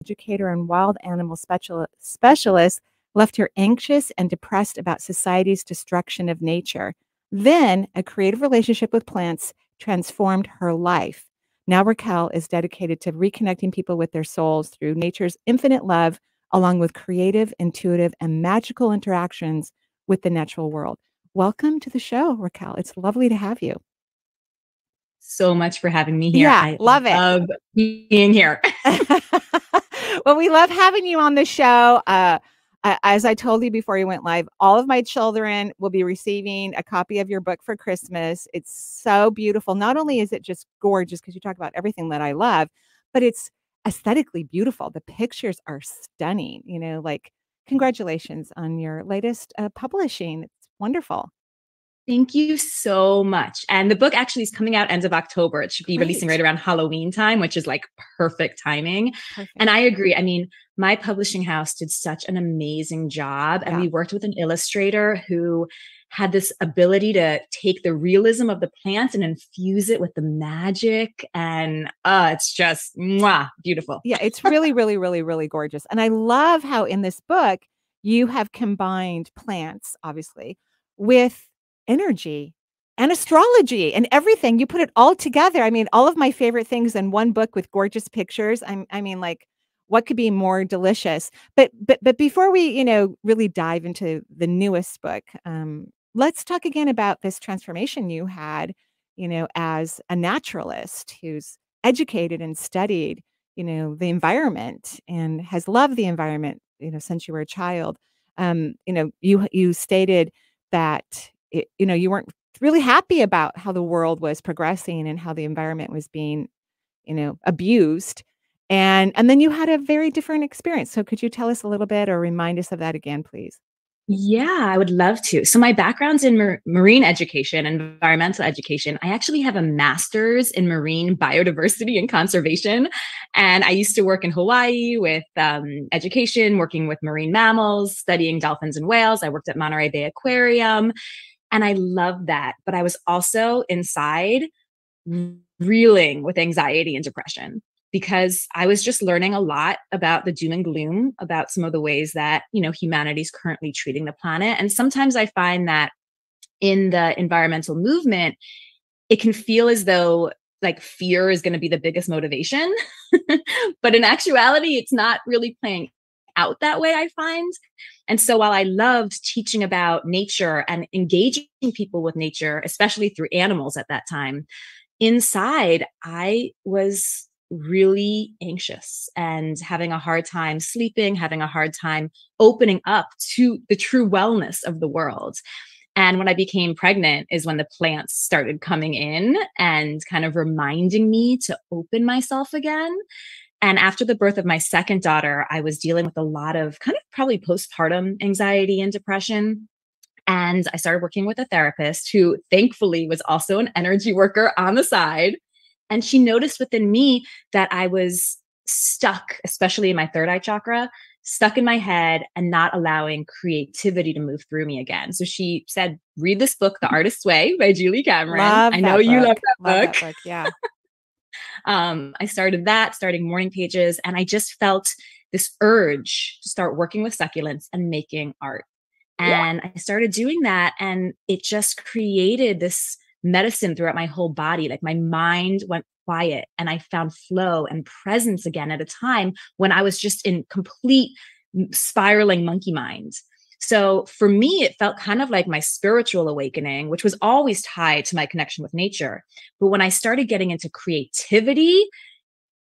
educator and wild animal specialist, left her anxious and depressed about society's destruction of nature. Then a creative relationship with plants transformed her life. Now Raquel is dedicated to reconnecting people with their souls through nature's infinite love, along with creative, intuitive, and magical interactions with the natural world. Welcome to the show, Raquel. It's lovely to have you. So much for having me here. Yeah, I love it. love being here. Well, we love having you on the show. As I told you before you went live, all of my children will be receiving a copy of your book for Christmas. It's so beautiful. Not only is it just gorgeous because you talk about everything that I love, but it's aesthetically beautiful. The pictures are stunning. Like congratulations on your latest publishing. It's wonderful. Thank you so much. And the book actually is coming out end of October. It should be releasing right around Halloween time, which is like perfect timing. Perfect. And I agree. I mean, my publishing house did such an amazing job. And we worked with an illustrator who had this ability to take the realism of the plants and infuse it with the magic. And it's just beautiful. Yeah, it's really, really, really, really gorgeous. And I love how in this book, you have combined plants, obviously, with energy and astrology and everything. You put it all together. I mean, all of my favorite things in one book with gorgeous pictures. I mean, like, what could be more delicious? But before we, really dive into the newest book, let's talk again about this transformation you had, as a naturalist who's educated and studied, the environment and has loved the environment, since you were a child. You stated that you weren't really happy about how the world was progressing and how the environment was being, abused. And then you had a very different experience. So could you tell us a little bit or remind us of that again, please? Yeah, I would love to. So my background's in marine education, environmental education. I actually have a master's in marine biodiversity and conservation. And I used to work in Hawaii with education, working with marine mammals, studying dolphins and whales. I worked at Monterey Bay Aquarium. And I loved that. But I was also inside reeling with anxiety and depression because I was just learning a lot about the doom and gloom, about some of the ways that, humanity is currently treating the planet. And sometimes I find that in the environmental movement, it can feel as though like fear is going to be the biggest motivation. But in actuality, it's not really playing out that way, I find. And so while I loved teaching about nature and engaging people with nature, especially through animals at that time, inside I was really anxious and having a hard time sleeping, having a hard time opening up to the true wellness of the world. And when I became pregnant is when the plants started coming in and kind of reminding me to open myself again. And after the birth of my second daughter, I was dealing with a lot of kind of probably postpartum anxiety and depression. And I started working with a therapist who thankfully was also an energy worker on the side. And she noticed within me that I was stuck, especially in my third eye chakra, stuck in my head and not allowing creativity to move through me again. So she said, read this book, The Artist's Way by Julie Cameron. I know you love that book. Yeah. I started starting morning pages, and I just felt this urge to start working with succulents and making art. And I started doing that, and it just created this medicine throughout my whole body. Like my mind went quiet and I found flow and presence again at a time when I was just in complete spiraling monkey mind. So for me, it felt kind of like my spiritual awakening, which was always tied to my connection with nature. But when I started getting into creativity,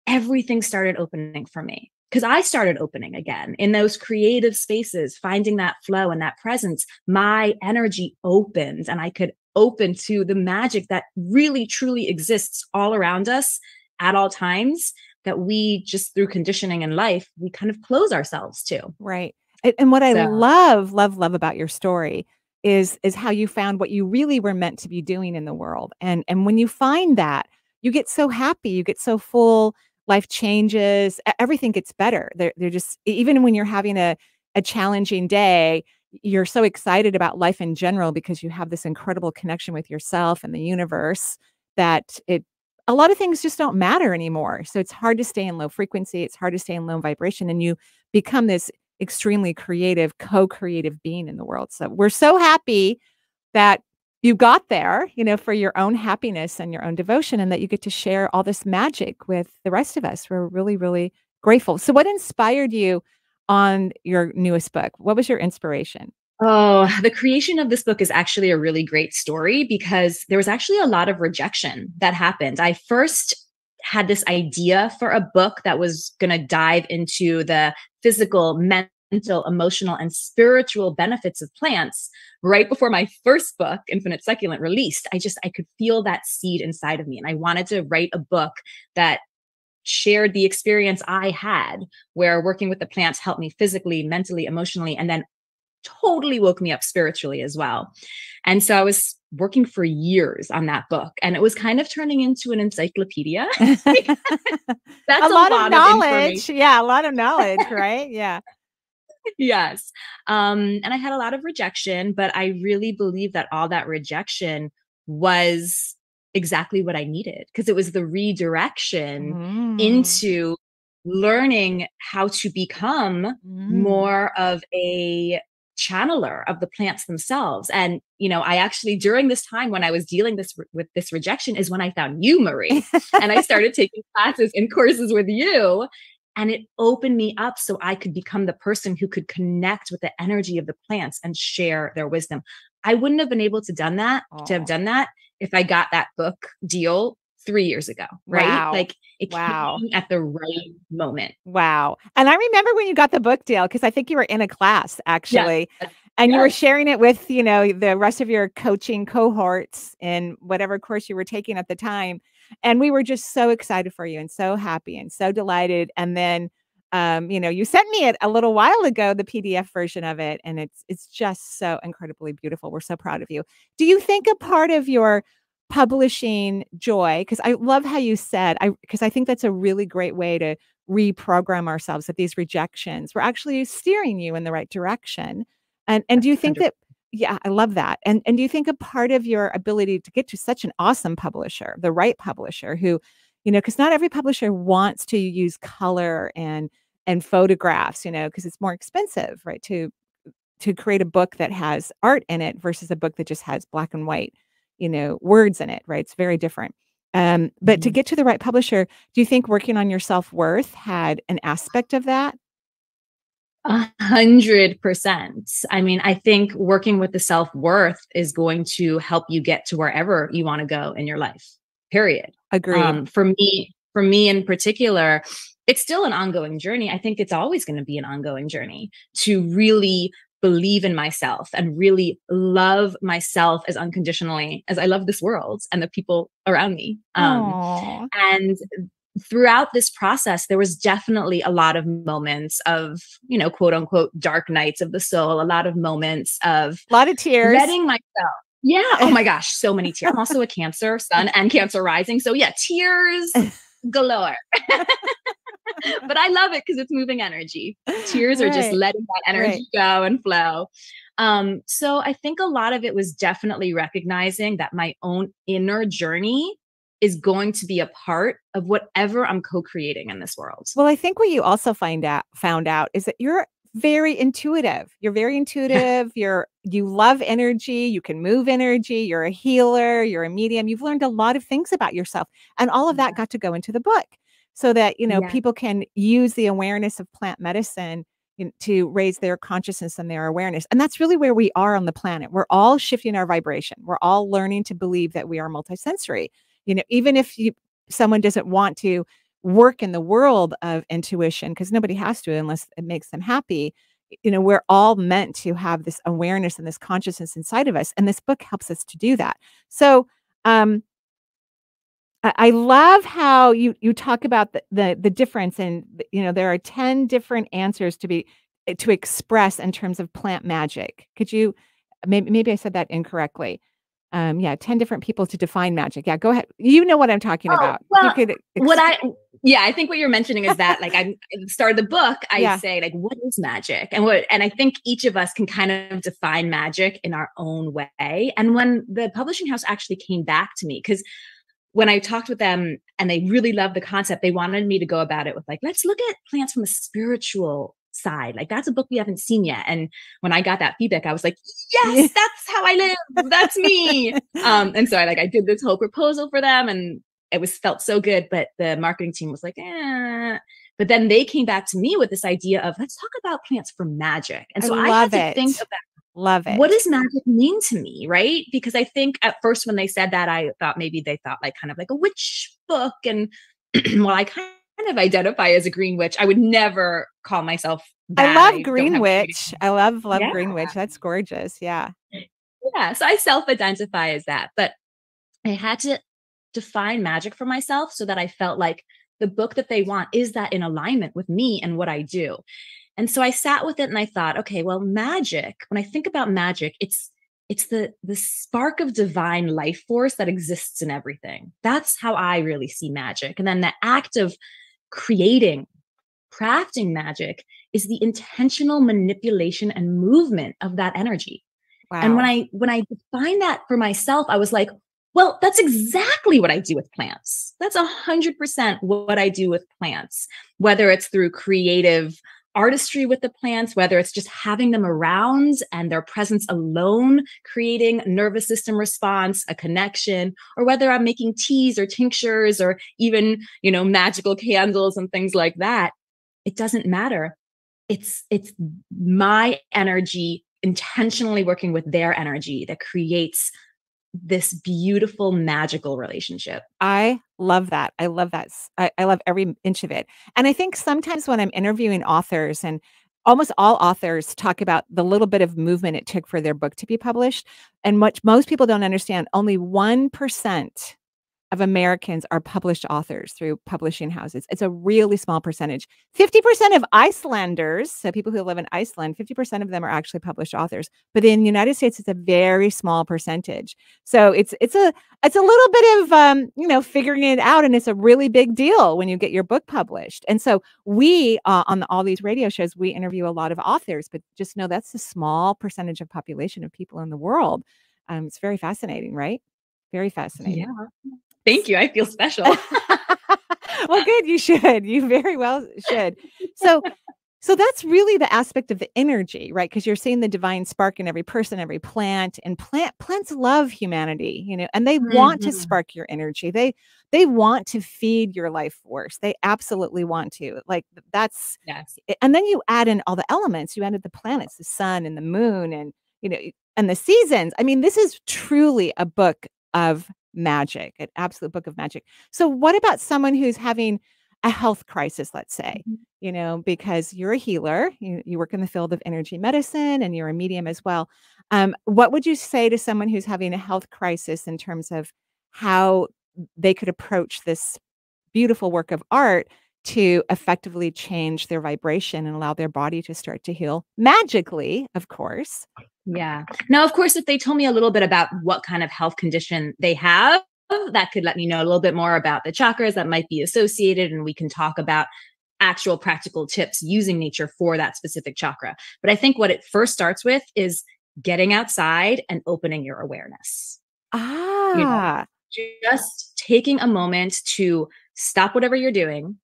everything started opening for me. Because I started opening again in those creative spaces, finding that flow and that presence. My energy opened and I could open to the magic that really, truly exists all around us at all times, that we just through conditioning in life, we kind of close ourselves to. Right. And what I love about your story is how you found what you really were meant to be doing in the world. And when you find that, you get so happy, you get so full, life changes, everything gets better. They're just, even when you're having a challenging day, you're so excited about life in general because you have this incredible connection with yourself and the universe that a lot of things just don't matter anymore. So it's hard to stay in low frequency. It's hard to stay in low vibration, and you become this extremely creative, co-creative being in the world. So we're so happy that you got there, for your own happiness and your own devotion, and that you get to share all this magic with the rest of us. We're really, really grateful. So what inspired you on your newest book? What was your inspiration? Oh, the creation of this book is actually a really great story because there was actually a lot of rejection that happened. I first had this idea for a book that was going to dive into the physical, mental, emotional, and spiritual benefits of plants right before my first book, Infinite Succulent, released. I could feel that seed inside of me. And I wanted to write a book that shared the experience I had, where working with the plants helped me physically, mentally, emotionally, and then totally woke me up spiritually as well. And so I was working for years on that book, and it was kind of turning into an encyclopedia. That's a lot of knowledge. Yeah, a lot of knowledge, right? Yeah. Yes. And I had a lot of rejection, but I really believe that all that rejection was exactly what I needed, because it was the redirection into learning how to become more of a channeler of the plants themselves. And, I actually, during this time when I was dealing with this rejection, is when I found you, Marie. And I started taking classes and courses with you. And it opened me up so I could become the person who could connect with the energy of the plants and share their wisdom. I wouldn't have been able to have done that if I got that book deal 3 years ago, right? Wow. Like it came at the right moment. Wow. And I remember when you got the book deal, because I think you were in a class actually, and you were sharing it with, the rest of your coaching cohorts in whatever course you were taking at the time. And we were just so excited for you and so happy and so delighted. And then, you sent me it a little while ago, the PDF version of it. And it's just so incredibly beautiful. We're so proud of you. Do you think a part of your publishing joy, because I love how you said, because I think that's a really great way to reprogram ourselves, that these rejections were actually steering you in the right direction. And do you think 100%. that, yeah, I love that. And do you think a part of your ability to get to such an awesome publisher, the right publisher who, because not every publisher wants to use color and photographs, because it's more expensive, right? To create a book that has art in it versus a book that just has black and white, words in it, right? It's very different. But to get to the right publisher, do you think working on your self-worth had an aspect of that? 100%. I mean, I think working with the self-worth is going to help you get to wherever you want to go in your life, period. Agreed. For me in particular, it's still an ongoing journey. I think it's always going to be an ongoing journey to really believe in myself and really love myself as unconditionally as I love this world and the people around me. And throughout this process, there was definitely a lot of moments of, quote unquote, dark nights of the soul, a lot of moments of a lot of tears, letting myself. Yeah. Oh my gosh. So many tears. I'm also a Cancer sun and Cancer rising. So yeah, tears galore. But I love it because it's moving energy. Tears are just letting that energy go and flow. So I think a lot of it was definitely recognizing that my own inner journey is going to be a part of whatever I'm co-creating in this world. Well, I think what you also found out is that you're very intuitive. You're very intuitive. You love energy. You can move energy. You're a healer. You're a medium. You've learned a lot of things about yourself, and all of that got to go into the book so that, people can use the awareness of plant medicine to raise their consciousness and their awareness. And that's really where we are on the planet. We're all shifting our vibration. We're all learning to believe that we are multisensory. Even if someone doesn't want to work in the world of intuition, because nobody has to unless it makes them happy, we're all meant to have this awareness and this consciousness inside of us. And this book helps us to do that. So I love how you talk about the difference, and there are 10 different answers to express in terms of plant magic. Could you maybe I said that incorrectly? 10 different people to define magic. Yeah, go ahead. You know what I'm talking about. Well, I think what you're mentioning is that, like, at the start of the book, I say, like, what is magic? And I think each of us can kind of define magic in our own way. And when the publishing house actually came back to me, because when I talked with them and they really loved the concept, they wanted me to go about it with like, let's look at plants from a spiritual side. Like that's a book we haven't seen yet. And when I got that feedback, I was like, yes, that's how I live. That's me. And so I did this whole proposal for them and it felt so good. But the marketing team was like, eh. But then they came back to me with this idea of let's talk about plants for magic. And so I had to think about Love it. what does magic mean to me, right? Because I think at first when they said that, I thought maybe they thought like kind of like a witch book. And well, I kind of identify as a green witch. I would never call myself that. I love green witch. I love green witch. That's gorgeous. Yeah. Yeah. So I self-identify as that. But I had to define magic for myself so that I felt like the book that they want is that in alignment with me and what I do. And so I sat with it and I thought, okay, well, magic, when I think about magic, it's the spark of divine life force that exists in everything. That's how I really see magic. And then the act of creating, crafting magic is the intentional manipulation and movement of that energy. Wow. And when I defined that for myself, I was like, well, that's exactly what I do with plants. That's 100% what I do with plants, whether it's through creative artistry with the plants, whether it's just having them around and their presence alone, creating a nervous system response, a connection, or whether I'm making teas or tinctures or even, magical candles and things like that. It doesn't matter. It's my energy intentionally working with their energy that creates this beautiful, magical relationship. I love that. I love that. I love every inch of it. And I think sometimes when I'm interviewing authors, and almost all authors talk about the little bit of movement it took for their book to be published, and most people don't understand, only 1% of Americans are published authors through publishing houses. It's a really small percentage. 50% of Icelanders, so people who live in Iceland, 50% of them are actually published authors. But in the United States, it's a very small percentage. So it's a little bit of figuring it out, and it's a really big deal when you get your book published. And so we on all these radio shows, we interview a lot of authors, but just know that's a small percentage of population of people in the world. It's very fascinating, right? Very fascinating. Yeah. Thank you. I feel special. Well, good. You should. You very well should. So that's really the aspect of the energy, right? Because you're seeing the divine spark in every person, every plant, and plants love humanity, and they want to spark your energy. They want to feed your life force. They absolutely want to. Like that's yes. And then you add in all the elements. You added the planets, the sun and the moon, and and the seasons. I mean, this is truly a book of magic, an absolute book of magic. So what about someone who's having a health crisis, let's say, because you're a healer, you work in the field of energy medicine and you're a medium as well. What would you say to someone who's having a health crisis in terms of how they could approach this beautiful work of art to effectively change their vibration and allow their body to start to heal magically, of course? Yeah. Now, of course, if they told me a little bit about what kind of health condition they have, that could let me know a little bit more about the chakras that might be associated, and we can talk about actual practical tips using nature for that specific chakra. But I think what it first starts with is getting outside and opening your awareness. Just taking a moment to stop whatever you're doing.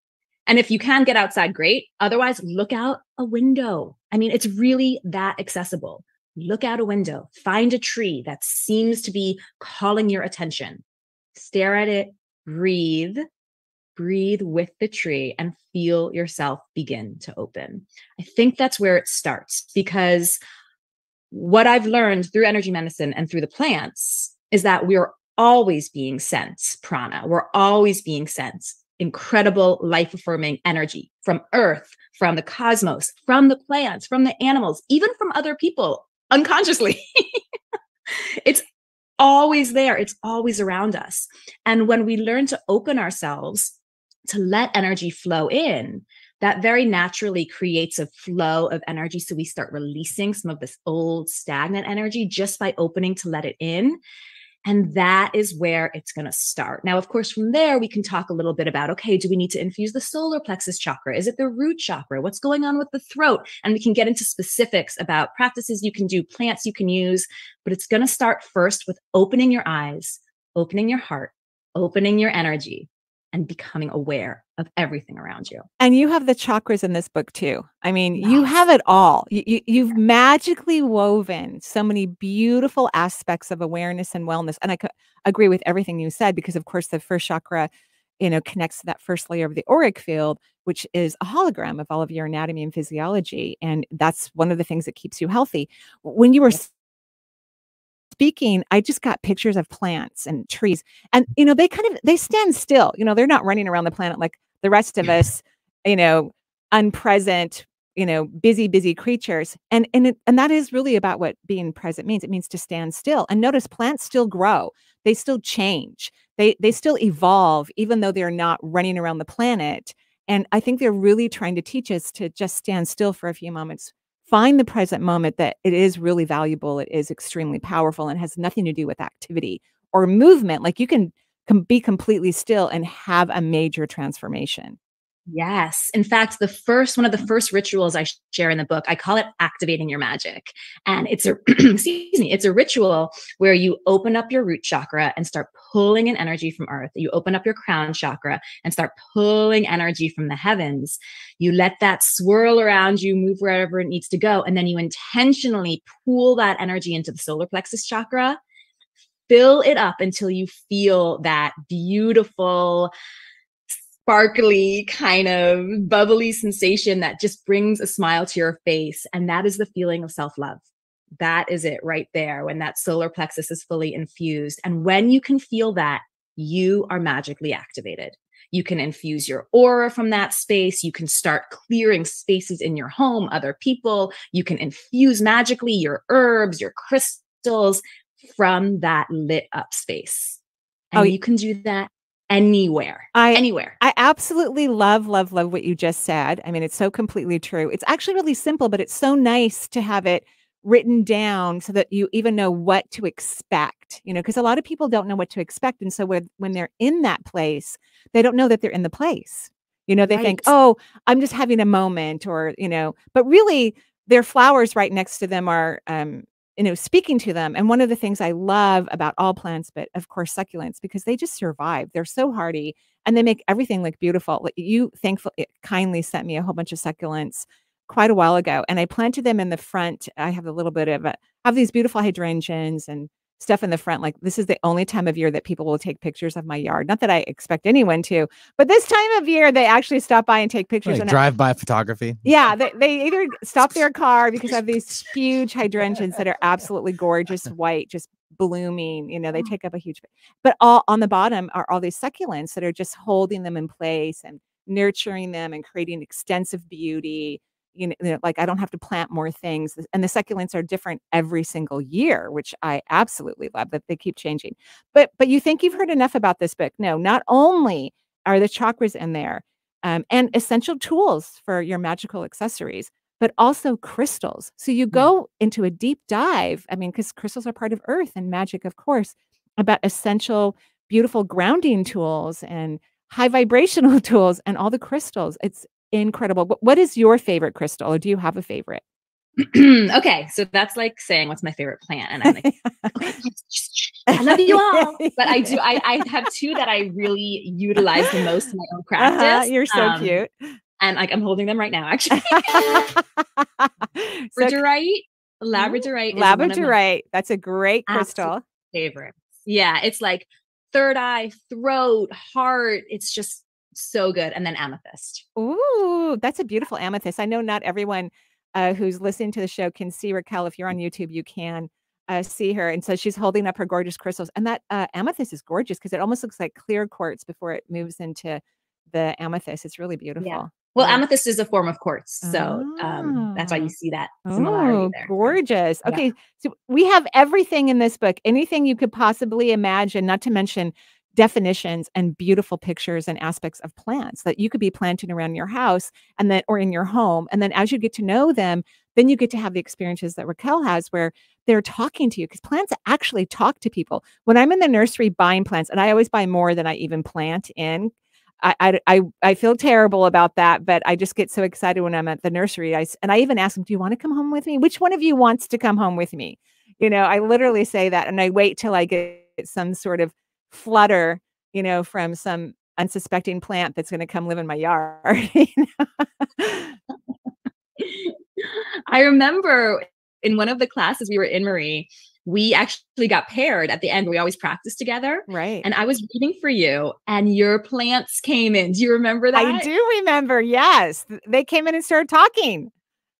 And if you can get outside, great. Otherwise, look out a window. I mean, it's really that accessible. Look out a window, find a tree that seems to be calling your attention. Stare at it, breathe with the tree, and feel yourself begin to open. I think that's where it starts, because what I've learned through energy medicine and through the plants is that we're always being sent prana. We're always being sent incredible life-affirming energy from Earth, from the cosmos, from the plants, from the animals, even from other people. Unconsciously. It's always there. It's always around us. And when we learn to open ourselves to let energy flow in, that very naturally creates a flow of energy. So we start releasing some of this old stagnant energy just by opening to let it in. And that is where it's going to start. Now, of course, from there, we can talk a little bit about, okay, do we need to infuse the solar plexus chakra? Is it the root chakra? What's going on with the throat? And we can get into specifics about practices you can do, plants you can use, but it's going to start first with opening your eyes, opening your heart, opening your energy and becoming aware of everything around you. And you have the chakras in this book too. I mean, Yes. you have it all. You've magically woven so many beautiful aspects of awareness and wellness. And I agree with everything you said, because of course the first chakra, connects to that first layer of the auric field, which is a hologram of all of your anatomy and physiology. And that's one of the things that keeps you healthy. When you were speaking, I just got pictures of plants and trees, and they stand still. They're not running around the planet like the rest of us, you know, unpresent, busy creatures. And that is really about what being present means. It means to stand still. And notice plants still grow. They still change. They still evolve, even though they're not running around the planet. And I think they're really trying to teach us to just stand still for a few moments. Find the present moment, that it is really valuable. It is extremely powerful and has nothing to do with activity or movement. Like you can be completely still and have a major transformation. Yes. In fact, one of the first rituals I share in the book, I call it activating your magic. And it's excuse me, it's a ritual where you open up your root chakra and start pulling in energy from earth. You open up your crown chakra and start pulling energy from the heavens. You let that swirl around you, move wherever it needs to go. And then you intentionally pull that energy into the solar plexus chakra, fill it up until you feel that beautiful, sparkly, kind of bubbly sensation that just brings a smile to your face. And that is the feeling of self-love. That is it right there, when that solar plexus is fully infused. And when you can feel that, you are magically activated. You can infuse your aura from that space. You can start clearing spaces in your home, other people. You can infuse magically your herbs, your crystals from that lit up space. And you can do that anywhere. Anywhere. I absolutely love what you just said. I mean, it's so completely true. It's actually really simple, but it's so nice to have it written down so that you even know what to expect, because a lot of people don't know what to expect. And so when they're in that place, they don't know that they're in the place. They think, oh, I'm just having a moment, or, but really their flowers right next to them are, speaking to them. And one of the things I love about all plants, but of course succulents, because they just survive. They're so hardy and they make everything look beautiful. Like you thankfully kindly sent me a whole bunch of succulents quite a while ago, and I planted them in the front. I have a little bit of I have these beautiful hydrangeas and stuff in the front. Like this is the only time of year that people will take pictures of my yard. Not that I expect anyone to, but this time of year they actually stop by and take pictures. Like drive-by photography. Yeah, they either stop their car because I have these huge hydrangeas that are absolutely gorgeous, white, just blooming. They take up a huge, but all on the bottom are all these succulents that are just holding them in place and nurturing them and creating extensive beauty. Like I don't have to plant more things. And the succulents are different every single year, which I absolutely love that they keep changing. But you think you've heard enough about this book. No, not only are the chakras in there, and essential tools for your magical accessories, but also crystals. So you go into a deep dive. I mean, because crystals are part of earth and magic, of course, about essential, beautiful grounding tools and high vibrational tools and all the crystals. It's incredible. What is your favorite crystal, or do you have a favorite? Okay, so that's like saying what's my favorite plant, and I'm like, I love you all, but I have two that I really utilize the most in my own practice. You're so cute, and like I'm holding them right now, actually. Labradorite. That's a great crystal. Favorite. Yeah, it's like third eye, throat, heart. It's just so good. And then amethyst. Ooh, that's a beautiful amethyst. I know not everyone who's listening to the show can see Raquel. If you're on YouTube, you can see her. And so she's holding up her gorgeous crystals. And that amethyst is gorgeous because it almost looks like clear quartz before it moves into the amethyst. It's really beautiful. Yeah. Well, amethyst is a form of quartz. So that's why you see that similarity there. Gorgeous. Okay. So we have everything in this book, anything you could possibly imagine, not to mention definitions and beautiful pictures and aspects of plants that you could be planting around your house and then, or in your home. And then as you get to know them, then you get to have the experiences that Raquel has where they're talking to you, because plants actually talk to people. When I'm in the nursery buying plants, and I always buy more than I even plant in, I feel terrible about that, but I just get so excited when I'm at the nursery. I even ask them, do you want to come home with me? Which one of you wants to come home with me? I literally say that, and I wait till I get some sort of flutter from some unsuspecting plant that's going to come live in my yard. You know? I remember in one of the classes we were in, Marie, we actually got paired at the end. We always practiced together. Right. And I was reading for you and your plants came in. Do you remember that? I do remember. Yes. They came in and started talking.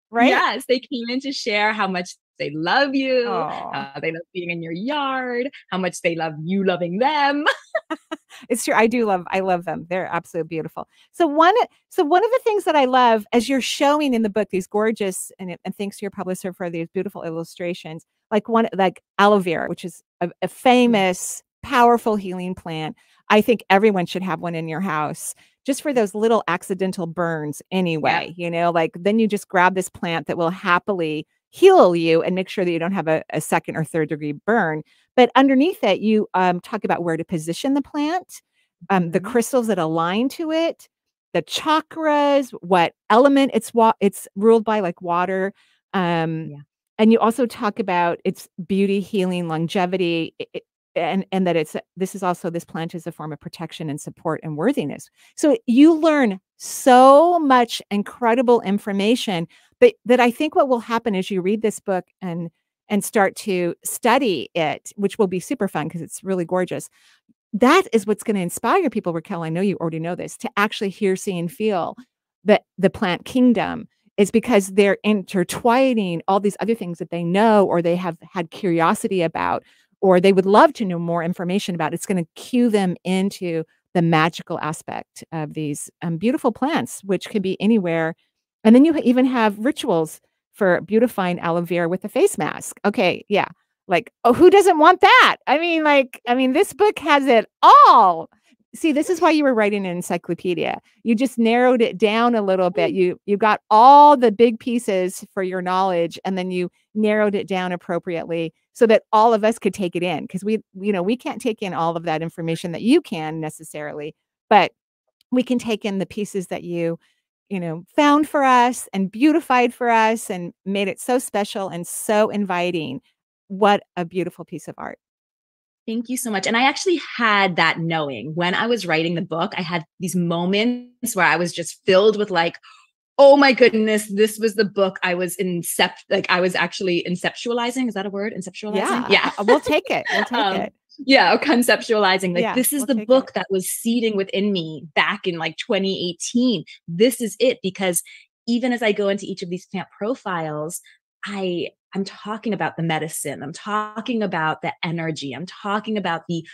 Right. Yes. They came in to share how much they love you, Oh. how they love being in your yard, how much they love you loving them. It's true. I love them. They're absolutely beautiful. So one of the things that I love as you're showing in the book, these gorgeous, and thanks to your publisher for these beautiful illustrations, like aloe vera, which is a famous, powerful healing plant. I think everyone should have one in your house just for those little accidental burns anyway, like then you just grab this plant that will happily heal you and make sure that you don't have a second or third degree burn. But underneath it, you talk about where to position the plant, the crystals that align to it, the chakras, what element it's ruled by, like water. And you also talk about its beauty, healing, longevity, and that this plant is a form of protection and support and worthiness. So you learn so much incredible information, but that I think what will happen as you read this book and start to study it, which will be super fun because it's really gorgeous. That is what's going to inspire people, Rachael. I know you already know this, to actually hear, see, and feel the plant kingdom, is because they're intertwining all these other things that they know or they have had curiosity about, or they would love to know more information about. It's going to cue them into the magical aspect of these beautiful plants, which can be anywhere. And then you even have rituals for beautifying aloe vera with a face mask. Okay, yeah. Like, oh, who doesn't want that? I mean, this book has it all. See, this is why you were writing an encyclopedia. You just narrowed it down a little bit. You got all the big pieces for your knowledge, and then you narrowed it down appropriately so that all of us could take it in. Because we can't take in all of that information that you can necessarily, but we can take in the pieces that you found for us and beautified for us and made it so special and so inviting. What a beautiful piece of art. Thank you so much. And I actually had that knowing when I was writing the book. I had these moments where I was just filled with like, oh my goodness, this was the book I was I was actually inceptualizing. Is that a word? Inceptualizing? Yeah. We'll take it. We'll take it. Yeah, conceptualizing. Like, this is the book it. that was seeding within me back in like 2018. This is it, because even as I go into each of these plant profiles, I'm talking about the medicine. I'm talking about the energy. I'm talking about the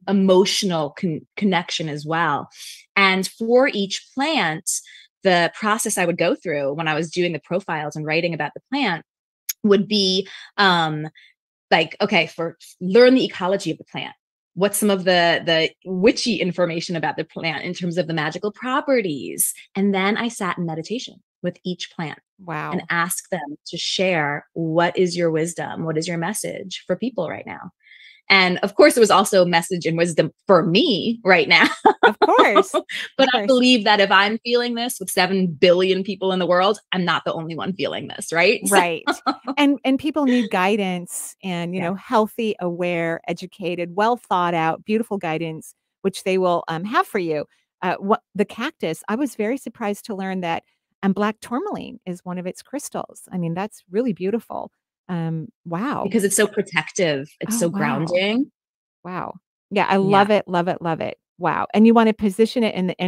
emotional connection as well. And for each plant, the process I would go through when I was doing the profiles and writing about the plant would be learn the ecology of the plant. What's some of the witchy information about the plant in terms of the magical properties? And then I sat in meditation with each plant. Wow. And ask them to share, what is your wisdom? What is your message for people right now? And of course, it was also message and wisdom for me right now. Of course. But I believe that if I'm feeling this with 7 billion people in the world, I'm not the only one feeling this, right? Right. And people need guidance and, healthy, aware, educated, well thought out, beautiful guidance, which they will have for you. The cactus, I was very surprised to learn that black tourmaline is one of its crystals. I mean, that's really beautiful. Wow. Because it's so protective. It's so grounding. Wow. Yeah, I love it, love it, love it. Wow. And you want to position it in the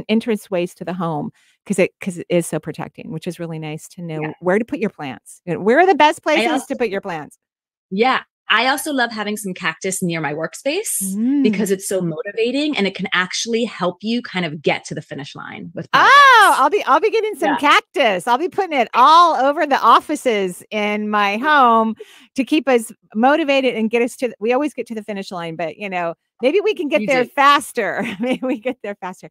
entrance ways to the home because it is so protecting, which is really nice to know where to put your plants. Where are the best places to put your plants? Yeah. I also love having some cactus near my workspace because it's so motivating and it can actually help you kind of get to the finish line with projects. Oh, I'll be getting some cactus. I'll be putting it all over the offices in my home to keep us motivated and get us we always get to the finish line, but maybe we can get there faster. Maybe we get there faster.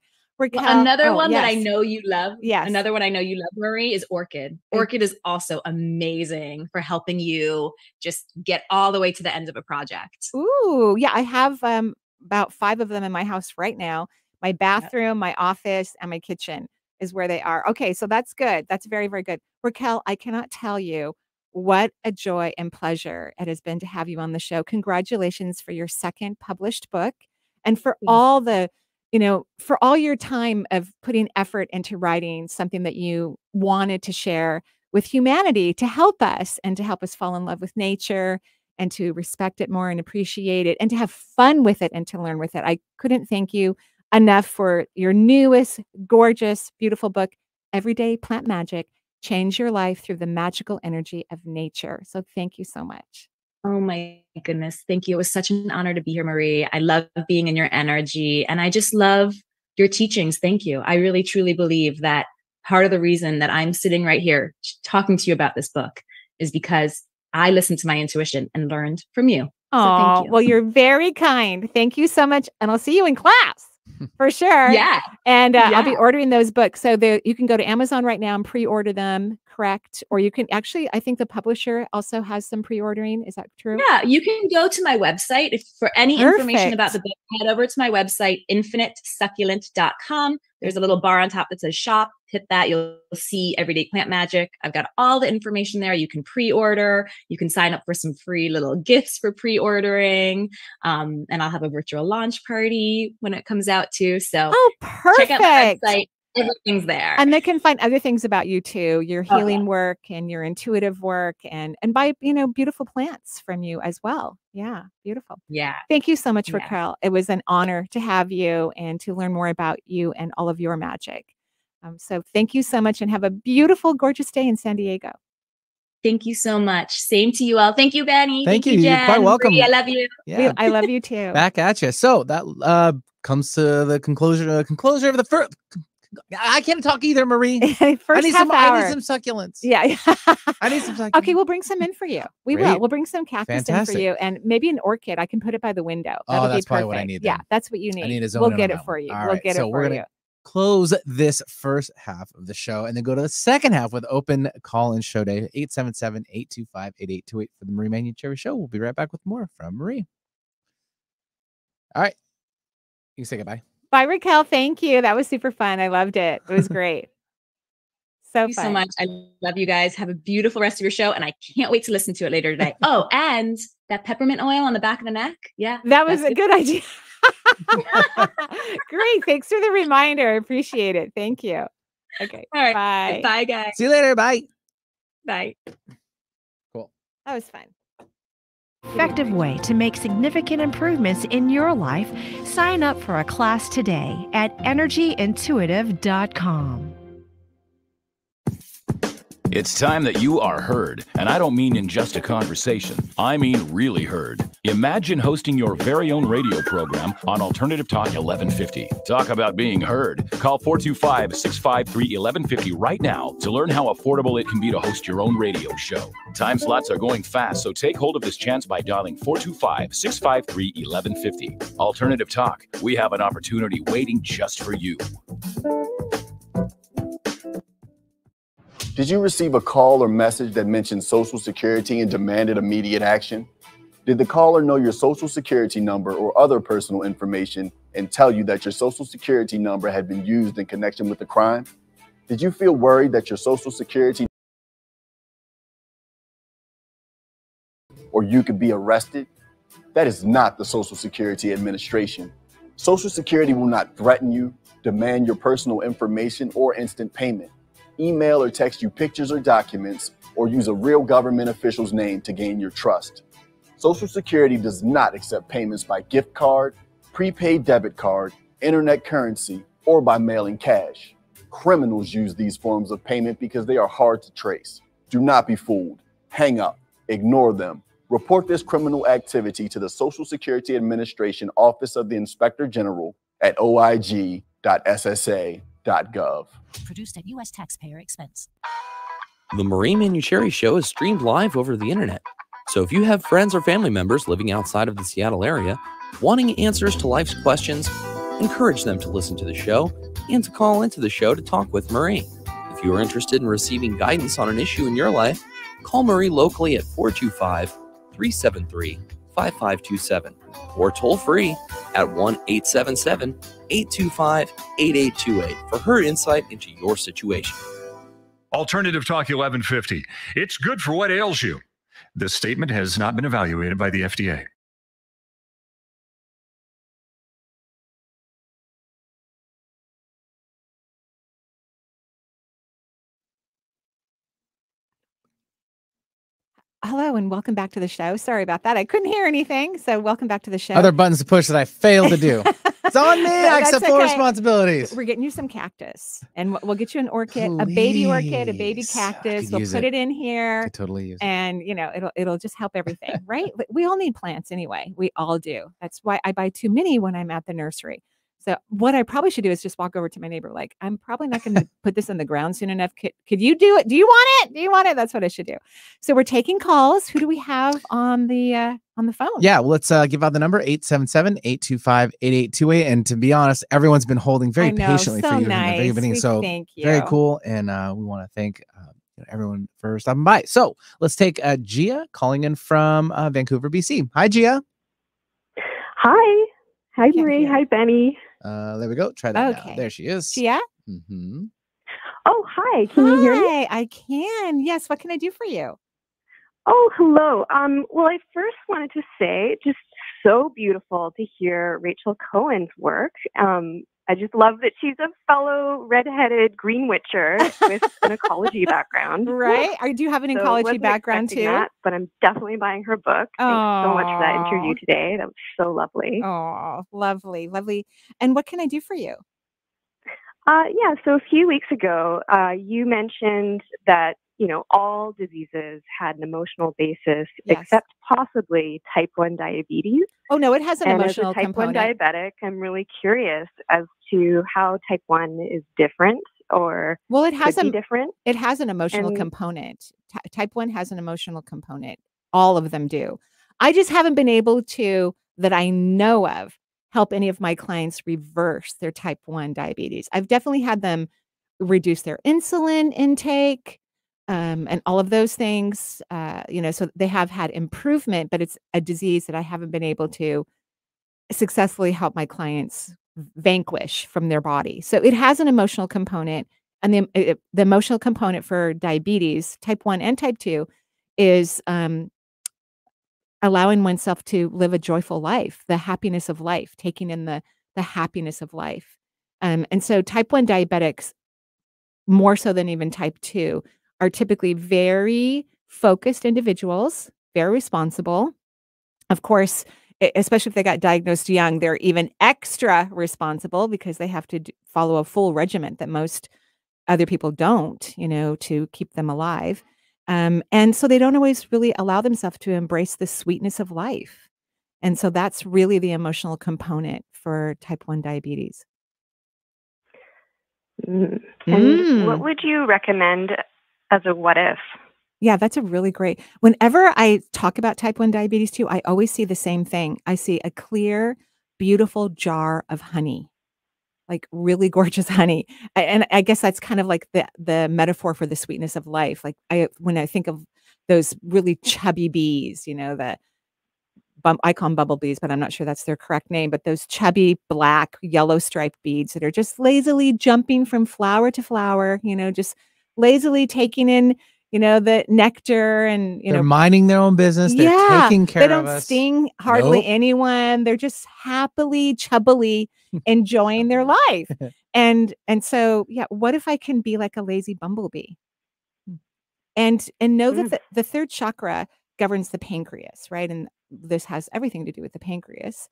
Another one that I know you love. Yes. Another one I know you love, Marie, is orchid. Orchid is also amazing for helping you just get all the way to the end of a project. Ooh, yeah. I have about 5 of them in my house right now. My bathroom, my office, and my kitchen is where they are. Okay, so that's good. That's very, very good. Rachael, I cannot tell you what a joy and pleasure it has been to have you on the show. Congratulations for your 2nd published book. and for all the, for all your time of putting effort into writing something that you wanted to share with humanity to help us and to help us fall in love with nature and to respect it more and appreciate it and to have fun with it and to learn with it. I couldn't thank you enough for your newest, gorgeous, beautiful book, Everyday Plant Magic. Change your life through the magical energy of nature. So thank you so much. Oh my goodness. Thank you. It was such an honor to be here, Marie. I love being in your energy and I just love your teachings. Thank you. I really, truly believe that part of the reason that I'm sitting right here talking to you about this book is because I listened to my intuition and learned from you. Oh, so thank you. Well, you're very kind. Thank you so much. And I'll see you in class. For sure. Yeah. And I'll be ordering those books. So you can go to Amazon right now and pre-order them, correct? Or you can actually, I think the publisher also has some pre-ordering. Is that true? Yeah, you can go to my website. If for any information about the book, head over to my website, infinitesucculent.com. There's a little bar on top that says shop. Hit that. You'll see Everyday Plant Magic. I've got all the information there. You can pre-order. You can sign up for some free little gifts for pre-ordering. And I'll have a virtual launch party when it comes out too. So perfect. Check out my website. Everything's there. And they can find other things about you too, your healing work and your intuitive work and buy, beautiful plants from you as well. Yeah. Beautiful. Yeah. Thank you so much, Rachael. It was an honor to have you and to learn more about you and all of your magic. So thank you so much and have a beautiful, gorgeous day in San Diego. Thank you so much. Same to you all. Thank you, Benny. Thank you. Jen. You're quite welcome. Marie, I love you. Yeah. I love you too. Back at you. So that comes to the conclusion of the first. I can't talk either, Marie. I need some succulents. Yeah. I need some succulents. Okay, we'll bring some in for you. We'll bring some cactus in for you and maybe an orchid. I can put it by the window. That'll that's be probably what I need. Yeah, that's what you need. I need a zone. We'll get it for you. We'll get it for you. We're gonna close this first half of the show and then go to the second half with open call-in show day 877-825-8828 for the Marie Manuchehri Show. We'll be right back with more from Marie. All right. You can say goodbye. Bye, Rachael. Thank you. That was super fun. I loved it. It was great. Thank you so much. I love you guys. Have a beautiful rest of your show. And I can't wait to listen to it later today. Oh, and that peppermint oil on the back of the neck. Yeah. That was a good idea. Great. Thanks for the reminder. I appreciate it. Thank you. Okay. All right. Bye. Bye, guys. See you later. Bye. Bye. Cool. That was fun. Effective way to make significant improvements in your life. Sign up for a class today at energyintuitive.com. It's time that you are heard, and I don't mean in just a conversation. I mean really heard. Imagine hosting your very own radio program on Alternative Talk 1150. Talk about being heard. Call 425-653-1150 right now to learn how affordable it can be to host your own radio show. Time slots are going fast, so take hold of this chance by dialing 425-653-1150. Alternative Talk. We have an opportunity waiting just for you. Did you receive a call or message that mentioned Social Security and demanded immediate action? Did the caller know your Social Security number or other personal information and tell you that your Social Security number had been used in connection with a crime? Did you feel worried that your Social Security or you could be arrested? That is not the Social Security Administration. Social Security will not threaten you, demand your personal information, or instant payment. Email or text you pictures or documents, or use a real government official's name to gain your trust. Social Security does not accept payments by gift card, prepaid debit card, internet currency, or by mailing cash. Criminals use these forms of payment because they are hard to trace. Do not be fooled. Hang up. Ignore them. Report this criminal activity to the Social Security Administration Office of the Inspector General at oig.ssa.gov. Produced at U.S. taxpayer expense. The Marie Manuchehri Show is streamed live over the internet. So if you have friends or family members living outside of the Seattle area, wanting answers to life's questions, encourage them to listen to the show and to call into the show to talk with Marie. If you are interested in receiving guidance on an issue in your life, call Marie locally at 425-373-5527 or toll free at 1-877-825-8828 for her insight into your situation. Alternative Talk 1150. It's good for what ails you. This statement has not been evaluated by the FDA. hello and welcome back to the show. Sorry about that. I couldn't hear anything. So welcome back to the show. Other buttons to push that I failed to do. It's on me. I That's accept full okay. responsibilities. We're getting you some cactus, and we'll get you an orchid, a baby orchid, a baby Please. cactus. Could We'll use put it. it in here, Could totally use it. and it'll just help everything, right? We all need plants anyway. We all do. That's why I buy too many when I'm at the nursery. So what I probably should do is just walk over to my neighbor. Like, I'm probably not going to put this in the ground soon enough. Could you do it? Do you want it? Do you want it? That's what I should do. So we're taking calls. Who do we have on the phone? Yeah, well, let's give out the number 877-825-8828. And to be honest, everyone's been holding very patiently so for you nice. from the very beginning. So thank you. very cool. And we want to thank everyone for stopping by. So let's take Gia calling in from Vancouver, BC. Hi, Gia. Hi. Hi, Marie. Hi, Benny. There we go. Try that now. There she is. Gia? Mm-hmm. Oh, hi. Can you hear me? Hi, I can. Yes. What can I do for you? Oh, hello. Well, I first wanted to say, just so beautiful to hear Rachael Cohen's work. I just love that she's a fellow redheaded green witcher with an ecology background. Right? Do you have an ecology background too? That, but I'm definitely buying her book. Thanks so much for that interview today. That was so lovely. Oh, lovely, lovely. And what can I do for you? Yeah, so a few weeks ago, you mentioned that, all diseases had an emotional basis, except possibly type 1 diabetes. Oh, no, it has an emotional as a type component. 1 diabetic, I'm really curious as to how type 1 is different or it has could be different. It has an emotional component. Type 1 has an emotional component. All of them do. I just haven't been able to, that I know of, help any of my clients reverse their type 1 diabetes. I've definitely had them reduce their insulin intake and all of those things, so they have had improvement, but it's a disease that I haven't been able to successfully help my clients vanquish from their body. So it has an emotional component, and the emotional component for diabetes, type 1 and type 2, is allowing oneself to live a joyful life, the happiness of life, taking in the happiness of life. And so type 1 diabetics, more so than even type 2, are typically very focused individuals, very responsible. Of course, especially if they got diagnosed young, they're even extra responsible because they have to follow a full regimen that most other people don't, to keep them alive. And so they don't always really allow themselves to embrace the sweetness of life. And so that's really the emotional component for type 1 diabetes. And what would you recommend as a what if? Yeah, that's a really great. Whenever I talk about type 1 diabetes too, I always see the same thing. I see a clear, beautiful jar of honey, like really gorgeous honey. And I guess that's kind of like the metaphor for the sweetness of life. Like when I think of those really chubby bees, I call them bumblebees, but I'm not sure that's their correct name, but those chubby black yellow striped beads that are just lazily jumping from flower to flower, just lazily taking in, the nectar and, they're minding their own business. They're taking care of us. They don't sting hardly anyone. They're just happily, chubbily enjoying their life. And so, what if I can be like a lazy bumblebee and know that the third chakra governs the pancreas, right? And this has everything to do with the pancreas,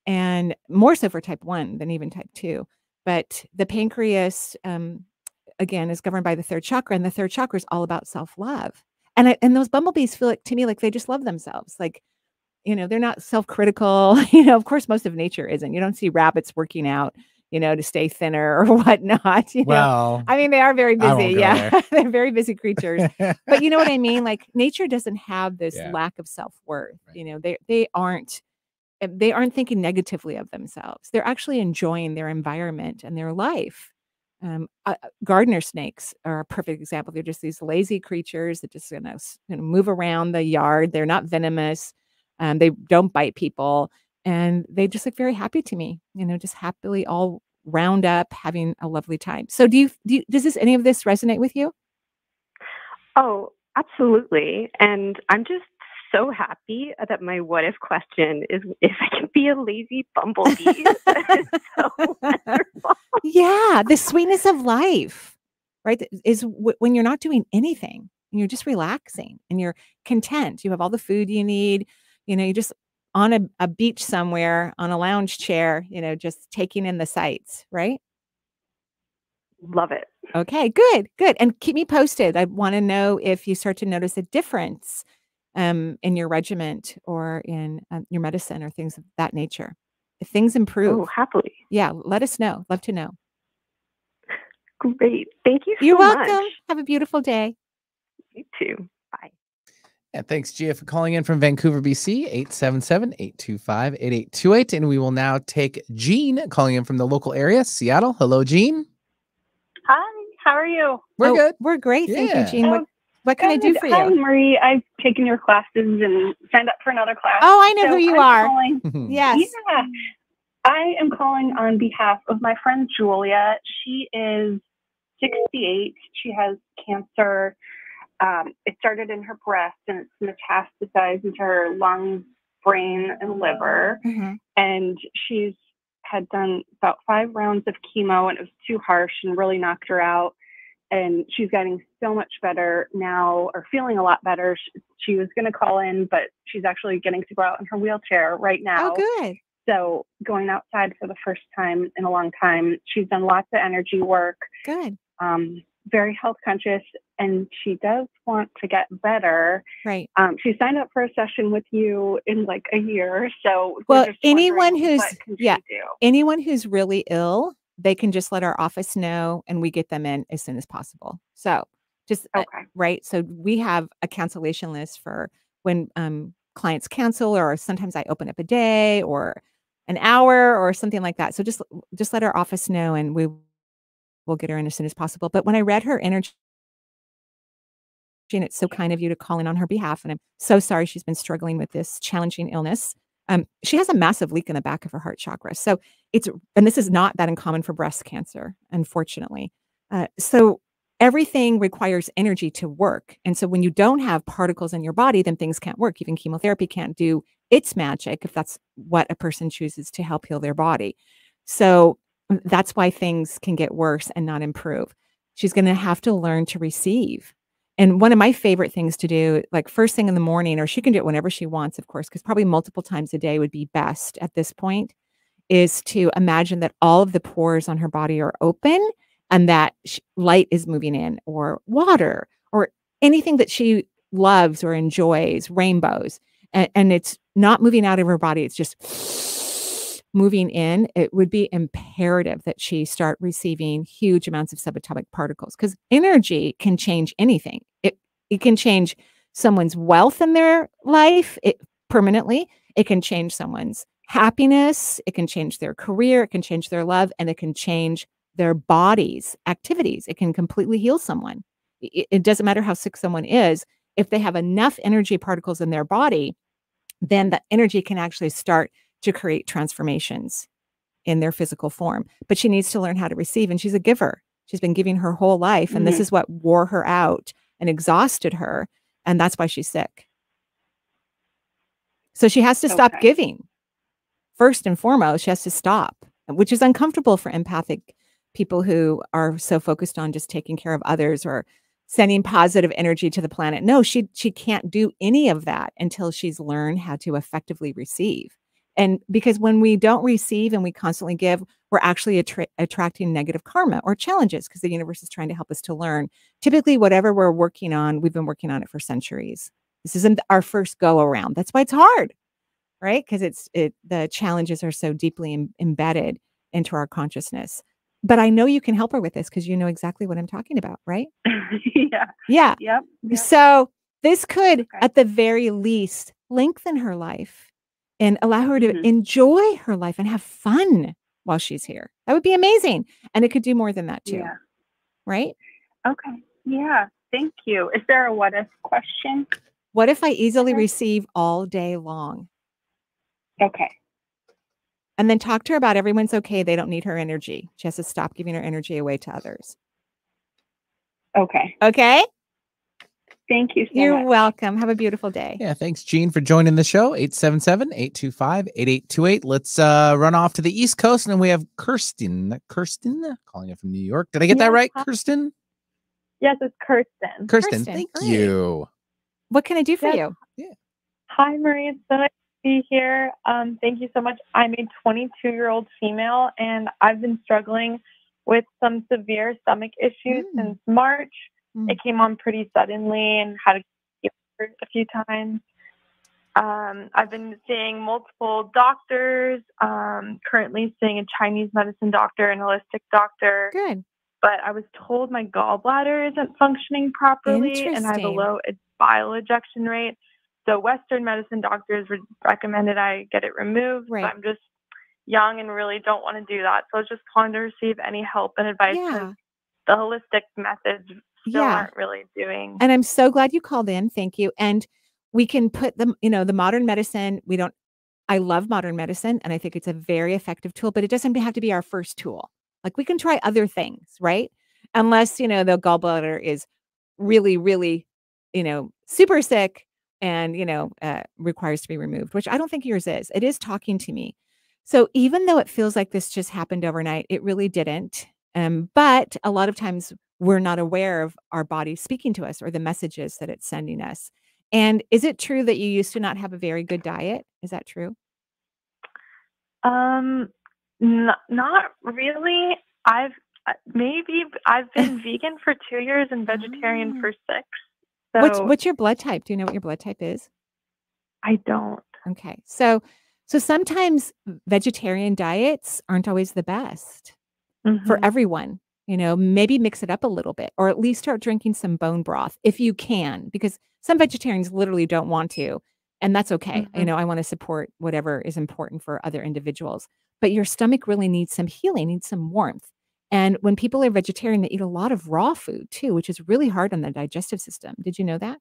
and more so for type 1 than even type 2. But the pancreas, again, is governed by the third chakra, and the third chakra is all about self-love. And those bumblebees feel to me like they just love themselves. Like, they're not self-critical. Of course, most of nature isn't. You don't see rabbits working out, to stay thinner or whatnot. Well, I mean, they are very busy. Yeah, they're very busy creatures. But you know what I mean? Like, nature doesn't have this lack of self-worth. Right. They aren't thinking negatively of themselves. They're actually enjoying their environment and their life. Gardener snakes are a perfect example. They're just these lazy creatures that just move around the yard. They're not venomous. They don't bite people, and they just look very happy to me. Just happily all round up, having a lovely time. So, does any of this resonate with you? Oh, absolutely. And I'm just so happy that my what if question is if I can be a lazy bumblebee. That is so wonderful. Yeah, the sweetness of life, right? Is when you're not doing anything. and you're just relaxing and you're content. You have all the food you need. You're just on a beach somewhere on a lounge chair, just taking in the sights, right? Love it. Okay, good. And keep me posted. I want to know if you start to notice a difference in your regimen or in your medicine or things of that nature. If things improve. Oh, happily. Yeah, let us know. Love to know. Great. Thank you so You're much. welcome. Have a beautiful day. You too. Bye. Yeah, thanks, Gia, for calling in from Vancouver, BC, 877-825-8828. And we will now take Jean calling in from the local area, Seattle. Hello, Jean. Hi, how are you? We're good. We're great. Thank you, Yeah. Jean. What can I do for you? Hi, Marie. I've taken your classes and signed up for another class. Oh, I know who you are. Yes. Yes. Yeah. I am calling on behalf of my friend Julia. She is 68. She has cancer. It started in her breast and it's metastasized into her lungs, brain, and liver. And she's had done about 5 rounds of chemo and it was too harsh and really knocked her out. And she's getting so much better now, or feeling a lot better. She was going to call in, but she's actually getting to go out in her wheelchair right now. Oh, good. So going outside for the first time in a long time. She's done lots of energy work. Good. Very health conscious, and she does want to get better. Right. She signed up for a session with you in like a year. So well, anyone who's anyone who's really ill, they can just let our office know and we get them in as soon as possible. So just right. So we have a cancellation list for when clients cancel, or sometimes I open up a day or an hour or something like that. So just let our office know and we'll get her in as soon as possible. But when I read her energy, and it's so kind of you to call in on her behalf, and I'm so sorry she's been struggling with this challenging illness. She has a massive leak in the back of her heart chakra. So and this is not that uncommon for breast cancer, unfortunately. So everything requires energy to work. And so when you don't have particles in your body, then things can't work. Even chemotherapy can't do its magic if that's what a person chooses to help heal their body. So that's why things can get worse and not improve. She's going to have to learn to receive. And one of my favorite things to do, like first thing in the morning, or she can do it whenever she wants, of course, because probably multiple times a day would be best at this point, is to imagine that all of the pores on her body are open and that light is moving in, or water, or anything that she loves or enjoys, rainbows, and it's not moving out of her body. It's just moving in. It would be imperative that she start receiving huge amounts of subatomic particles, because energy can change anything. It can change someone's wealth in their life permanently. It can change someone's happiness. It can change their career. It can change their love, and it can change their body's activities. It can completely heal someone. It doesn't matter how sick someone is. If they have enough energy particles in their body, then the energy can actually start to create transformations in their physical form. But she needs to learn how to receive, and she's a giver. She's been giving her whole life, and this is what wore her out and exhausted her, and that's why she's sick. So she has to stop giving. First and foremost, she has to stop, which is uncomfortable for empathic people who are so focused on just taking care of others or sending positive energy to the planet. No, she can't do any of that until she's learned how to effectively receive. And because when we don't receive and we constantly give, we're actually attracting negative karma or challenges, because the universe is trying to help us to learn. Typically, whatever we're working on, we've been working on it for centuries. This isn't our first go around. That's why it's hard, right? Because the challenges are so deeply embedded into our consciousness. But I know you can help her with this because you know exactly what I'm talking about, right? Yeah. Yep. So this could, at the very least, lengthen her life and allow her to enjoy her life and have fun while she's here. That would be amazing. And it could do more than that too. Yeah. Right? Okay. Yeah. Thank you. Is there a what if question? What if I easily receive all day long? Okay. And then talk to her about everyone's okay. They don't need her energy. She has to stop giving her energy away to others. Okay. Okay? Thank you so You're much. welcome. Have a beautiful day. Yeah, thanks, Jean, for joining the show. 877-825-8828. Let's run off to the East Coast, and then we have Kirsten calling in from New York. Did I get that right, Kirsten? Yes, it's Kirsten. Kirsten, thank great. you. What can I do for Yes. you? Hi, Marie. It's so nice to be here. Thank you so much. I'm a 22-year-old female, and I've been struggling with some severe stomach issues since March. It came on pretty suddenly and had to get a few times. I've been seeing multiple doctors, currently seeing a Chinese medicine doctor and holistic doctor. Good. But I was told my gallbladder isn't functioning properly and I have a Interesting. low bile ejection rate. So Western medicine doctors recommended I get it removed. Right. But I'm just young and really don't want to do that. So I was just calling to receive any help and advice because the holistic methods still aren't really doing. And I'm so glad you called in. Thank you. And we can put them, the modern medicine, I love modern medicine and I think it's a very effective tool, but it doesn't have to be our first tool. Like we can try other things, right? Unless, the gallbladder is really, really, super sick and, requires to be removed, which I don't think yours is. It is talking to me. So even though it feels like this just happened overnight, it really didn't. But a lot of times we're not aware of our body speaking to us or the messages that it's sending us. And is it true that you used to not have a very good diet? Is that true? Not really. I've been vegan for 2 years and vegetarian for 6. So What's your blood type? Do you know what your blood type is? I don't. Okay. So sometimes vegetarian diets aren't always the best for everyone. Maybe mix it up a little bit or at least start drinking some bone broth if you can, because some vegetarians literally don't want to. And that's okay. I want to support whatever is important for other individuals. But your stomach really needs some healing, needs some warmth. And when people are vegetarian, they eat a lot of raw food too, which is really hard on the digestive system. Did you know that?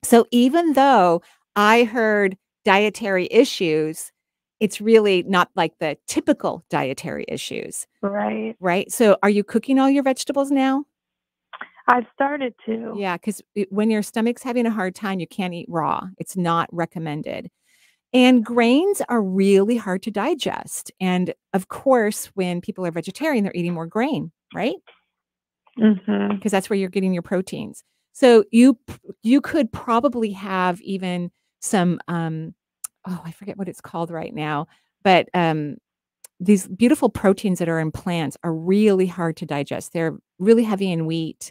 So even though I heard dietary issues, it's really not like the typical dietary issues. Right. Right. So are you cooking all your vegetables now? I've started to. Yeah, because when your stomach's having a hard time, you can't eat raw. It's not recommended. And grains are really hard to digest. And of course, when people are vegetarian, they're eating more grain, right? Because that's where you're getting your proteins. So you could probably have even some, I forget what it's called right now, but these beautiful proteins that are in plants are really hard to digest. They're really heavy in wheat.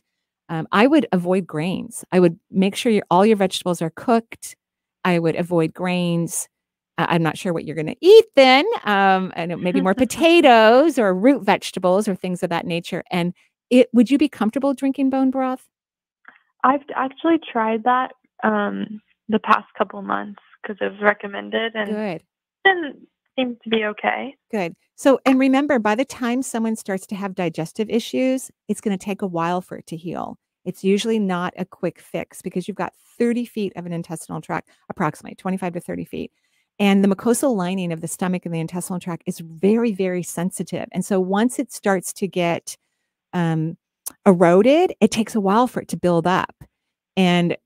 I would avoid grains. I would make sure all your vegetables are cooked. I would avoid grains. I'm not sure what you're going to eat then. And maybe more potatoes or root vegetables or things of that nature. And would you be comfortable drinking bone broth? I've actually tried that the past couple months because it was recommended and Good. It seems to be okay. Good. So, and remember, by the time someone starts to have digestive issues, it's going to take a while for it to heal. It's usually not a quick fix because you've got 30 feet of an intestinal tract, approximately 25 to 30 feet. And the mucosal lining of the stomach and the intestinal tract is very, very sensitive. And so once it starts to get eroded, it takes a while for it to build up. And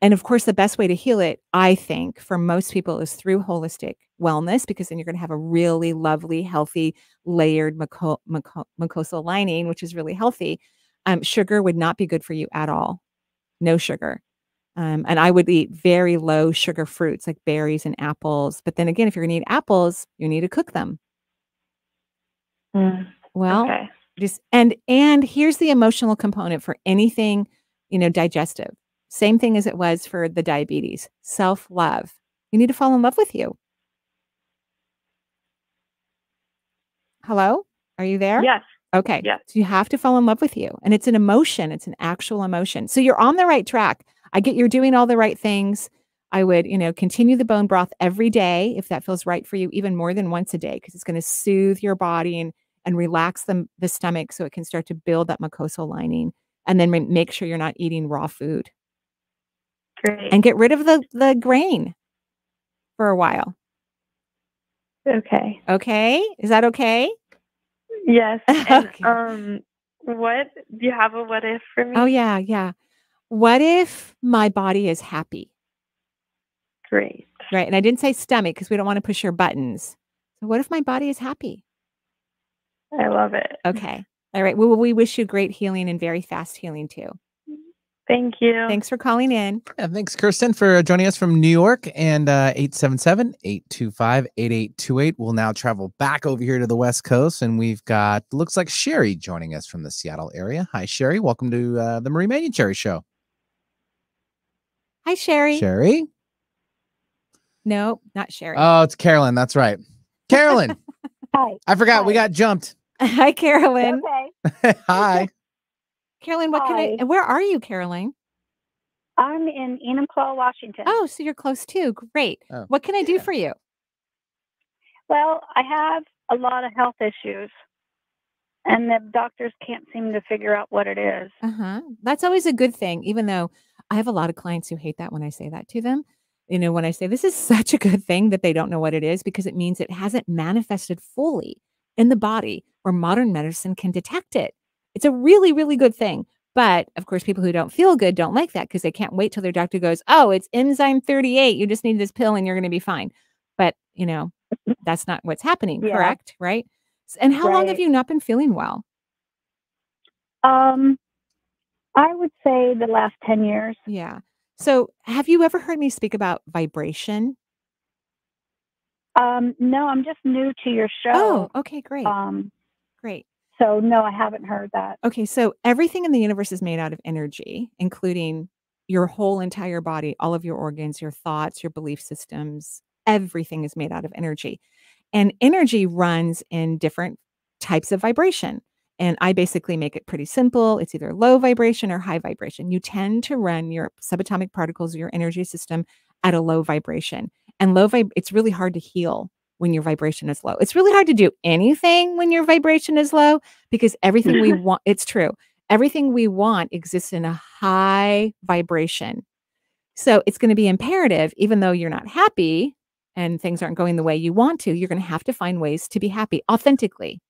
of course, the best way to heal it, I think, for most people is through holistic wellness, because then you're going to have a really lovely, healthy, layered mucosal lining, which is really healthy. Sugar would not be good for you at all. No sugar. And I would eat very low sugar fruits like berries and apples. But then again, if you're going to eat apples, you need to cook them. Well, okay. And here's the emotional component for anything, digestive. Same thing as it was for the diabetes. Self-love. You need to fall in love with you. Hello? Are you there? Yes. Okay. Yes. So you have to fall in love with you. And it's an emotion. It's an actual emotion. So you're on the right track. I get you're doing all the right things. I would, continue the bone broth every day if that feels right for you, even more than once a day, because it's going to soothe your body and relax the stomach so it can start to build that mucosal lining. And then make sure you're not eating raw food. Great. And get rid of the grain for a while. Okay. Okay? Is that okay? Yes. And, Okay. what do you have a what if for me? Oh, yeah, yeah. What if my body is happy? Great. Right. And I didn't say stomach because we don't want to push your buttons. So what if my body is happy? I love it. Okay. All right. Well, we wish you great healing and very fast healing too. Thank you. Thanks for calling in. Yeah, thanks, Kirsten, for joining us from New York. And 877-825-8828. We'll now travel back over here to the West Coast. And we've got, looks like Sherry joining us from the Seattle area. Hi, Sherry. Welcome to the Marie Manuchehri Show. Hi, Sherry. Sherry? No, not Sherry. Oh, it's Carolyn. That's right. Carolyn. Hi. I forgot. We got jumped. Hi, Carolyn. Okay. Hi. Carolyn, where are you, Carolyn? I'm in Enumclaw, Washington. Oh, so you're close too. Great. Oh. What can I do for you? Well, I have a lot of health issues, and the doctors can't seem to figure out what it is. That's always a good thing, even though I have a lot of clients who hate that when I say that to them. You know, when I say this is such a good thing that they don't know what it is, because it means it hasn't manifested fully in the body where modern medicine can detect it. It's a really, really good thing. But of course, people who don't feel good don't like that because they can't wait till their doctor goes, oh, it's enzyme 38. You just need this pill and you're going to be fine. But, you know, that's not what's happening, correct? Right? And how long have you not been feeling well? I would say the last 10 years. Yeah. So have you ever heard me speak about vibration? No, I'm just new to your show. Oh, okay, great. Great. So no, I haven't heard that. Okay, so everything in the universe is made out of energy, including your whole entire body, all of your organs, your thoughts, your belief systems, everything is made out of energy. And energy runs in different types of vibration. And I basically make it pretty simple. It's either low vibration or high vibration. You tend to run your subatomic particles, your energy system at a low vibration. And it's really hard to heal when your vibration is low. It's really hard to do anything when your vibration is low because everything we want, it's true. Everything we want exists in a high vibration. So it's going to be imperative, even though you're not happy and things aren't going the way you want to, you're going to have to find ways to be happy authentically.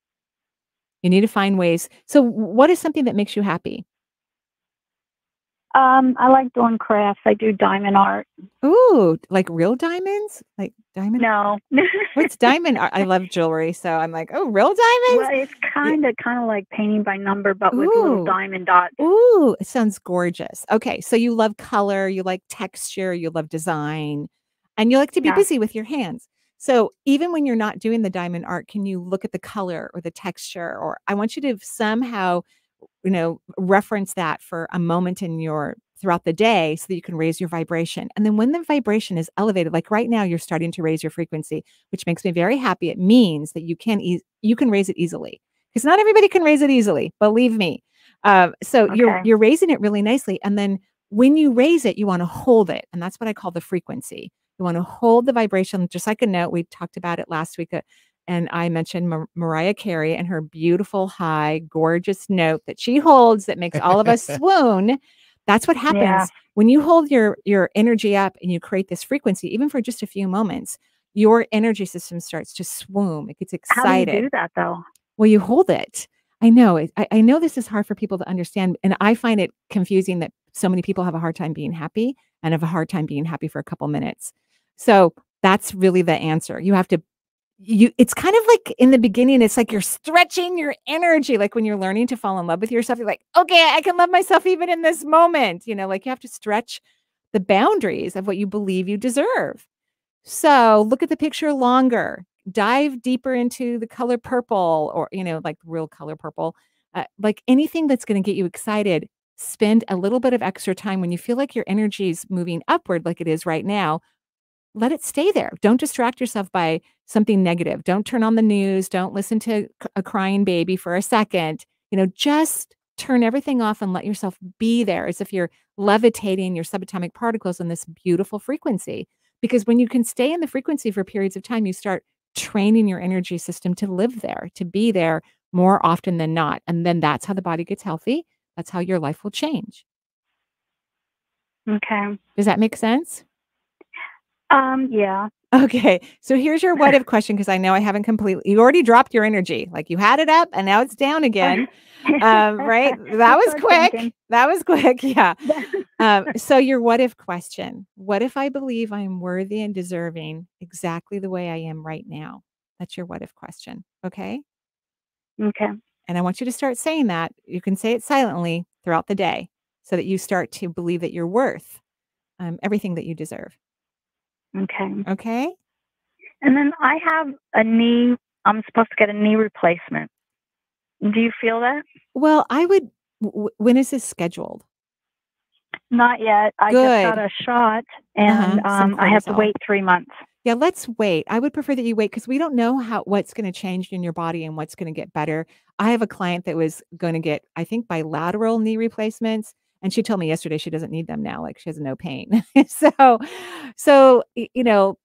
You need to find ways. So what is something that makes you happy? I like doing crafts. I do diamond art. Ooh, like real diamonds? Like diamond? No. What's diamond art? I love jewelry, so I'm like, oh, real diamonds? Well, it's kind of like painting by number, but with little diamond dots. Ooh, it sounds gorgeous. Okay, so you love color, you like texture, you love design, and you like to be busy with your hands. So even when you're not doing the diamond art, can you look at the color or the texture? Or I want you to somehow, you know, reference that for a moment in throughout the day so that you can raise your vibration. And then when the vibration is elevated, like right now, you're starting to raise your frequency, which makes me very happy. It means that you can raise it easily because not everybody can raise it easily. Believe me. So you're raising it really nicely. And then when you raise it, you want to hold it. And that's what I call the frequency. You want to hold the vibration, just like a note. We talked about it last week. And I mentioned Mariah Carey and her beautiful, high, gorgeous note that she holds that makes all of us swoon. That's what happens when you hold your energy up and you create this frequency, even for just a few moments, your energy system starts to swoon. It gets excited. How do you do that, though? Well, you hold it. I know. I know this is hard for people to understand. And I find it confusing that so many people have a hard time being happy and have a hard time being happy for a couple minutes. So that's really the answer. You have to it's kind of like in the beginning, it's like you're stretching your energy. Like when you're learning to fall in love with yourself, you're like, okay, I can love myself even in this moment. You know, like you have to stretch the boundaries of what you believe you deserve. So look at the picture longer, dive deeper into the color purple or, you know, like real color purple, like anything that's going to get you excited. Spend a little bit of extra time when you feel like your energy is moving upward, like it is right now. Let it stay there. Don't distract yourself by something negative. Don't turn on the news. Don't listen to a crying baby for a second. You know, just turn everything off and let yourself be there as if you're levitating your subatomic particles on this beautiful frequency. Because when you can stay in the frequency for periods of time, you start training your energy system to live there, to be there more often than not. And then that's how the body gets healthy. That's how your life will change. Okay. Does that make sense? Yeah. Okay. So here's your what if question, because I know I haven't you already dropped your energy. Like you had it up and now it's down again. Right? That was quick. Thinking. That was quick. Yeah. So your what if question. What if I believe I am worthy and deserving exactly the way I am right now? That's your what if question. Okay. Okay. And I want you to start saying that. You can say it silently throughout the day so that you start to believe that you're worth everything that you deserve. Okay. Okay? And then I have a knee, I'm supposed to get a knee replacement. Do you feel that? Well, I would, when is this scheduled? Not yet. I just got a shot, and I have to wait 3 months. Yeah, let's wait. I would prefer that you wait because we don't know what's going to change in your body and what's going to get better. I have a client that was going to get, I think, bilateral knee replacements, and she told me yesterday she doesn't need them now. Like she has no pain. so you know,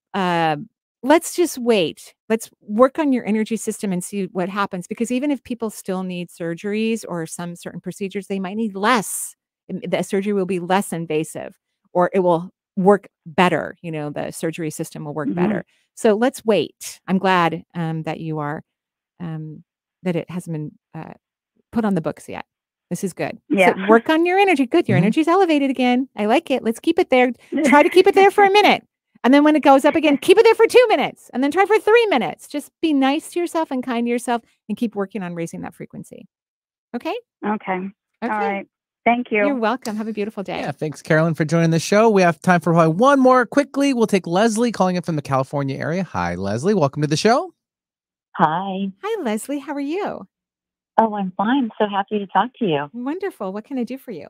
let's just wait. Let's work on your energy system and see what happens. Because even if people still need surgeries or some certain procedures, they might need less. The surgery will be less invasive, or it will work better. You know, the surgery system will work better. So let's wait. I'm glad that you are, that it hasn't been put on the books yet. This is good. Yeah. So work on your energy. Good. Your energy's elevated again. I like it. Let's keep it there. Try to keep it there for a minute. And then when it goes up again, keep it there for 2 minutes. And then try for 3 minutes. Just be nice to yourself and kind to yourself and keep working on raising that frequency. Okay? Okay. All right. Thank you. You're welcome. Have a beautiful day. Yeah, thanks, Carolyn, for joining the show. We have time for probably one more quickly. We'll take Leslie calling in from the California area. Hi, Leslie. Welcome to the show. Hi. Hi, Leslie. How are you? Oh, I'm fine. So happy to talk to you. Wonderful. What can I do for you?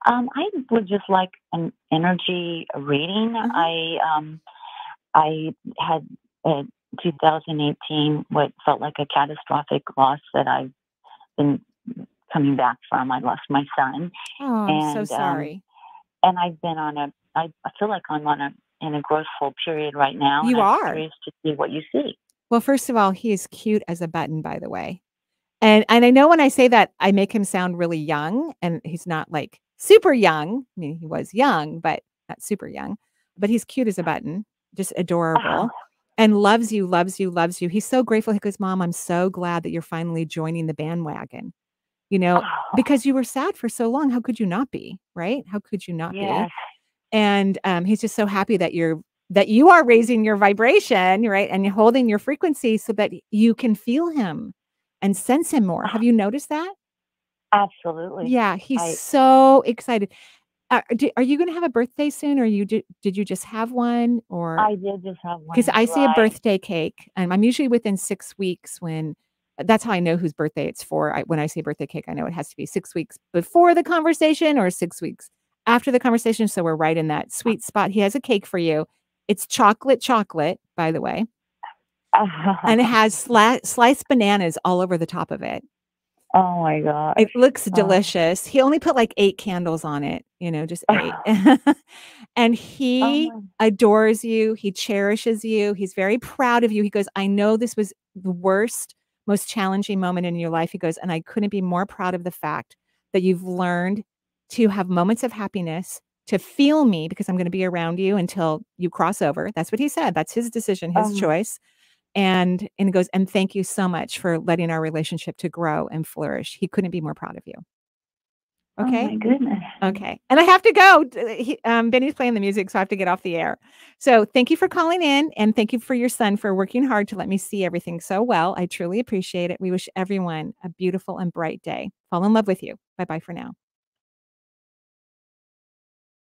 I would just like an energy reading. I had 2018 what felt like a catastrophic loss that I've been coming back from. I lost my son. Oh, I'm so sorry. And I've been I feel like I'm in a growthful period right now. You and I'm are. curious to see what you see. Well, first of all, he is cute as a button, by the way. And I know when I say that, I make him sound really young, and he's not like super young. I mean, he was young, but not super young. But he's cute as a button, just adorable, and loves you, loves you, loves you. He's so grateful. He goes, Mom, I'm so glad that you're finally joining the bandwagon. You know, because you were sad for so long. How could you not be? Right? How could you not be? And he's just so happy that you are raising your vibration, right? And you're holding your frequency so that you can feel him and sense him more. Have you noticed that? Absolutely. Yeah, he's so excited. Are you going to have a birthday soon, or did you just have one? Or I did just have one. Because I see a birthday cake, and I'm usually within 6 weeks when. That's how I know whose birthday it's for. When I say birthday cake, I know it has to be 6 weeks before the conversation or 6 weeks after the conversation. So we're right in that sweet spot. He has a cake for you. It's chocolate, by the way. And it has sliced bananas all over the top of it. Oh my God. It looks delicious. He only put like 8 candles on it, just 8. And he adores you. He cherishes you. He's very proud of you. He goes, I know this was the worst, most challenging moment in your life. He goes, and I couldn't be more proud of the fact that you've learned to have moments of happiness, to feel me, because I'm going to be around you until you cross over. That's what he said. That's his decision, his choice. And he goes, and thank you so much for letting our relationship to grow and flourish. He couldn't be more proud of you. Okay. Oh my goodness. Okay. And I have to go. Benny's playing the music, so I have to get off the air. So thank you for calling in, and thank you for your son for working hard to let me see everything so well. I truly appreciate it. We wish everyone a beautiful and bright day. Fall in love with you. Bye-bye for now.